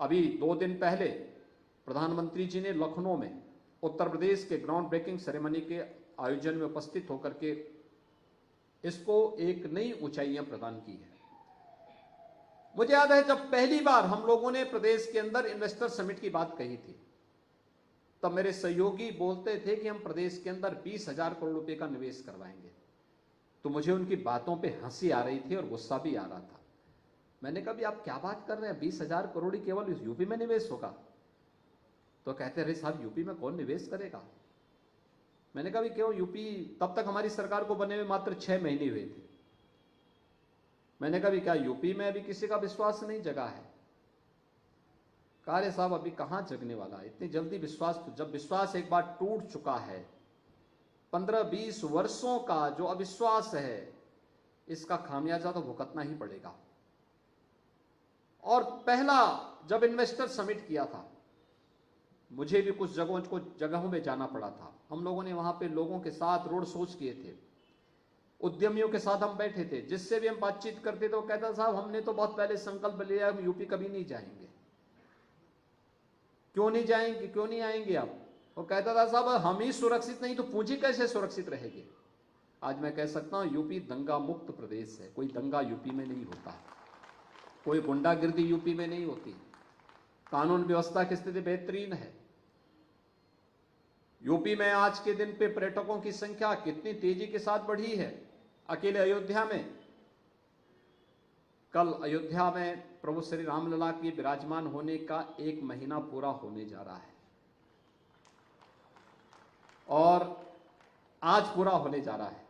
अभी 2 दिन पहले प्रधानमंत्री जी ने लखनऊ में उत्तर प्रदेश के ग्राउंड ब्रेकिंग सेरेमनी के आयोजन में उपस्थित होकर के इसको एक नई ऊंचाइयां प्रदान की है। मुझे याद है जब पहली बार हम लोगों ने प्रदेश के अंदर इन्वेस्टर समिट की बात कही थी, तब मेरे सहयोगी बोलते थे कि हम प्रदेश के अंदर 20,000 करोड़ रुपए का निवेश करवाएंगे। तो मुझे उनकी बातों पे हंसी आ रही थी और गुस्सा भी आ रहा था। मैंने कहा भी आप क्या बात कर रहे हैं, 20,000 करोड़ ही केवल यूपी में निवेश होगा? तो कहते रहे साहब यूपी में कौन निवेश करेगा। मैंने कहा भी क्यों यूपी, तब तक हमारी सरकार को बने हुए मात्र 6 महीने हुए थे। मैंने कहा भी क्या यूपी में अभी किसी का विश्वास नहीं जगा है? कहा रे साहब अभी कहां जगने वाला है, इतनी जल्दी विश्वास, तो जब विश्वास एक बार टूट चुका है, 15-20 वर्षों का जो अविश्वास है, इसका खामियाजा तो भुगतना ही पड़ेगा। और पहला जब इन्वेस्टर समिट किया था, मुझे भी कुछ जगहों में जाना पड़ा था। हम लोगों ने वहां पे लोगों के साथ रोड शोज किए थे, उद्यमियों के साथ हम बैठे थे। जिससे भी हम बातचीत करते थे वो कहता साहब हमने तो बहुत पहले संकल्प लिया, हम यूपी कभी नहीं जाएंगे। क्यों नहीं जाएंगे, क्यों नहीं आएंगे आप? वो कहता था साहब हम ही सुरक्षित नहीं तो पूंजी कैसे सुरक्षित रहेगी। आज मैं कह सकता हूं यूपी दंगा मुक्त प्रदेश है। कोई दंगा यूपी में नहीं होता, कोई गुंडागिर्दी यूपी में नहीं होती, कानून व्यवस्था की स्थिति बेहतरीन है। यूपी में आज के दिन पे पर्यटकों की संख्या कितनी तेजी के साथ बढ़ी है। अकेले अयोध्या में, कल अयोध्या में प्रभु श्री रामलला के विराजमान होने का 1 महीना पूरा होने जा रहा है और आज पूरा होने जा रहा है।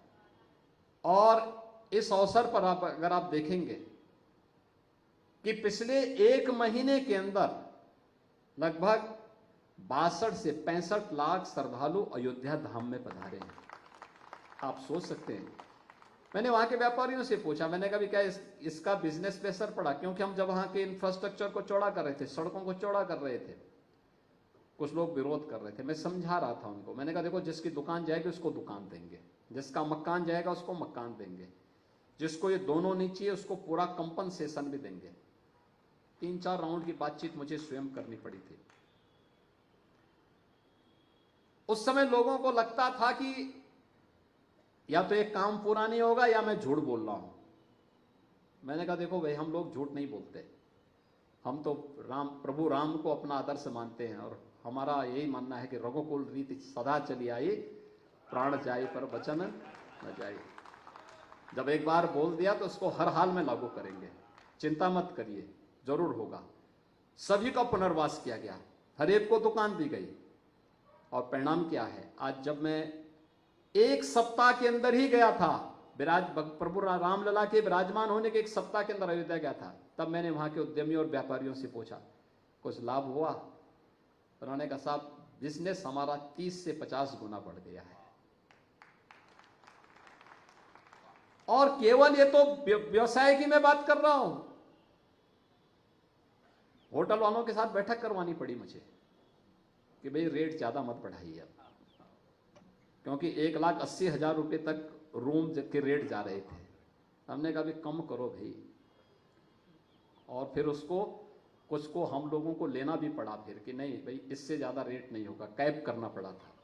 और इस अवसर पर अगर आप देखेंगे कि पिछले 1 महीने के अंदर लगभग 62 से 65 लाख श्रद्धालु अयोध्या धाम में पधारे हैं। आप सोच सकते हैं। मैंने वहां के व्यापारियों से पूछा, मैंने कहा भी क्या इसका बिजनेस पे असर पड़ा? क्योंकि हम जब वहां के इंफ्रास्ट्रक्चर को चौड़ा कर रहे थे, सड़कों को चौड़ा कर रहे थे, कुछ लोग विरोध कर रहे थे। मैं समझा रहा था उनको। मैंने कहा देखो जिसकी दुकान जाएगी उसको दुकान देंगे, जिसका मकान जाएगा उसको मकान देंगे, जिसको ये दोनों नहीं चाहिए उसको पूरा कंपनसेशन भी देंगे। 3-4 राउंड की बातचीत मुझे स्वयं करनी पड़ी थी। उस समय लोगों को लगता था कि या तो एक काम पूरा नहीं होगा या मैं झूठ बोल रहा हूं। मैंने कहा देखो भाई हम लोग झूठ नहीं बोलते, हम तो प्रभु राम को अपना आदर्श मानते हैं और हमारा यही मानना है कि रघुकुल रीति सदा चली आई, प्राण जाए पर वचन न जाए। जब एक बार बोल दिया तो उसको हर हाल में लागू करेंगे, चिंता मत करिए, जरूर होगा। सभी का पुनर्वास किया गया, हर एक को दुकान दी गई और परिणाम क्या है? आज जब मैं 1 सप्ताह के अंदर ही गया था, प्रभु रामलला के विराजमान होने के 1 सप्ताह के अंदर अयोध्या गया था, तब मैंने वहां के उद्यमियों और व्यापारियों से पूछा कुछ लाभ हुआ? उन्होंने कहा साहब बिजनेस हमारा 30 से 50 गुना बढ़ गया है। और केवल ये तो व्यवसाय की मैं बात कर रहा हूं, होटल वालों के साथ बैठक करवानी पड़ी मुझे कि भाई रेट ज्यादा मत बढ़ाइए अब, क्योंकि 1,80,000 रुपए तक रूम के रेट जा रहे थे। हमने कहा भी कम करो भाई, और फिर उसको कुछ को हम लोगों को लेना भी पड़ा फिर कि नहीं भाई इससे ज्यादा रेट नहीं होगा, कैप करना पड़ा था।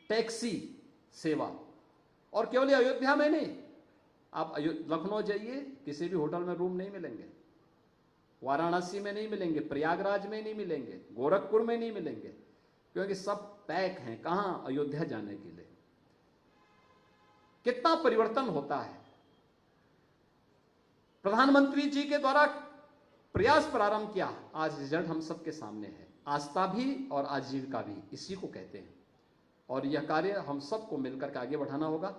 टैक्सी सेवा, और केवल अयोध्या में नहीं, आप लखनऊ जाइए किसी भी होटल में रूम नहीं मिलेंगे, वाराणसी में नहीं मिलेंगे, प्रयागराज में नहीं मिलेंगे, गोरखपुर में नहीं मिलेंगे, क्योंकि सब पैक हैं। कहां? अयोध्या जाने के लिए। कितना परिवर्तन होता है। प्रधानमंत्री जी के द्वारा प्रयास प्रारंभ किया, आज रिजल्ट हम सबके सामने है। आस्था भी और आजीविका भी इसी को कहते हैं, और यह कार्य हम सबको मिलकर के आगे बढ़ाना होगा।